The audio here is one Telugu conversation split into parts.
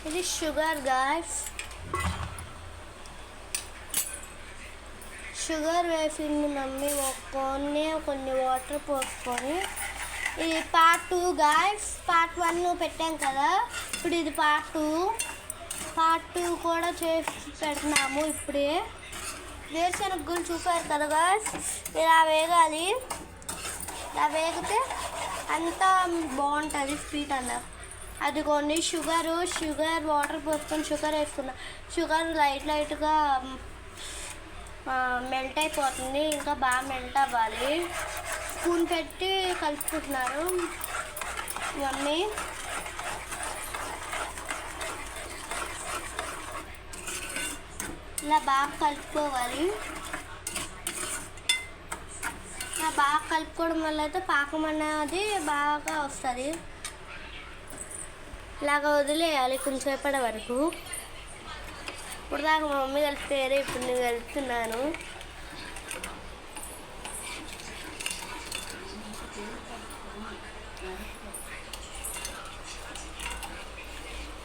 ఇది షుగర్ గాయ్స్. షుగర్ వేసింది మమ్మీ కొన్ని వాటర్ పోసుకొని. ఇది పార్ట్ 2 గాయ్స్. పార్ట్ 1 పెట్టాం కదా, ఇప్పుడు ఇది పార్ట్ 2 కూడా చేసి పెడుతున్నాము. ఇప్పుడే వేరుశనగ గుళ్ళు చూసారు కదా గాయ్స్, ఇలా వేగాలి. ఇలా వేగితే అంతా బాగుంటుంది స్వీట్ అన్న. అదిగోండి షుగర్ వాటర్ పోసుకొని షుగర్ వేసుకున్నా. షుగర్ లైట్గా మెల్ట్ అయిపోతుంది, ఇంకా బాగా మెల్ట్ అవ్వాలి. స్పూన్ పెట్టి కలుపుకుంటున్నారు మమ్మీ. ఇలా బాగా కలుపుకోవాలి. ఇలా బాగా కలుపుకోవడం వల్ల అయితే పాకం అన్నది బాగా వస్తుంది. ఇలాగ వదిలేయాలి కొంచెంసేపటి వరకు. ఇప్పుడు దాకా మా మమ్మీ కలిపితే ఇప్పుడు నేను కలుపుతున్నాను.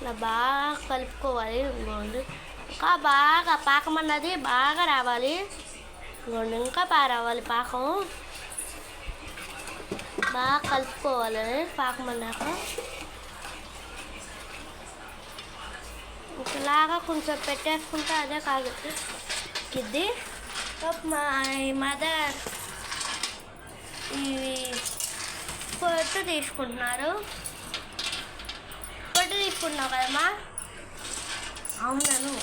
ఇలా బాగా కలుపుకోవాలి. ఇంకోండి ఇంకా బాగా పాకం అన్నది బాగా రావాలి. ఇంకోండి ఇంకా బాగా రావాలి పాకం. బాగా కలుపుకోవాలి పాకం అన్నాక. ఇలాగా కొంచెం పెట్టేసుకుంటే అదే కాదు ఇది. మా మదర్ ఇవి పొట్టు తీసుకుంటున్నారు. పొట్టు తీసుకుంటున్నావు కదమ్మా? అవునను.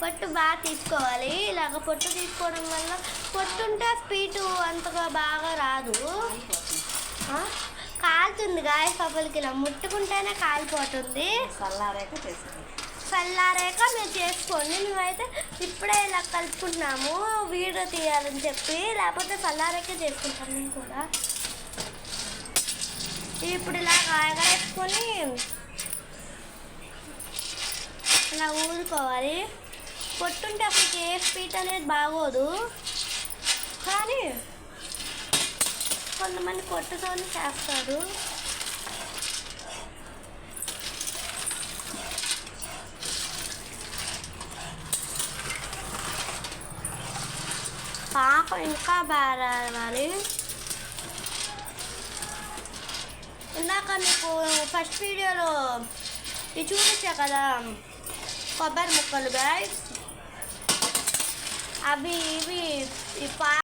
పొట్టు బాగా తీసుకోవాలి. ఇలాగ పొట్టు తీసుకోవడం వల్ల పొట్టుంటే స్వీటు అంతగా బాగా రాదు. కాలుతుంది గాయస్ లోపలికి. ఇలా ముట్టుకుంటేనే కాలిపోతుంది. చల్లారాక మీరు చేసుకోండి. మేమైతే ఇప్పుడే ఇలా కలుపుకుంటున్నాము వీడియో తీయాలని చెప్పి, లేకపోతే చల్లారాకే చేసుకుంటాం మేము కూడా. ఇప్పుడు ఇలా కాయగా వేసుకొని ఇలా ఊరుకోవాలి. పొట్టుంటే అసలు ఏ స్వీట్ అనేది బాగోదు, కానీ కొంతమంది పొట్టుతోనే చేస్తారు. పాకం ఇంకా బాగా రావాలి. ఇందాక మీకు ఫస్ట్ వీడియోలో ఇది చూపించా కదా కొబ్బరి ముక్కలు గాయ్స్, అవి ఇవి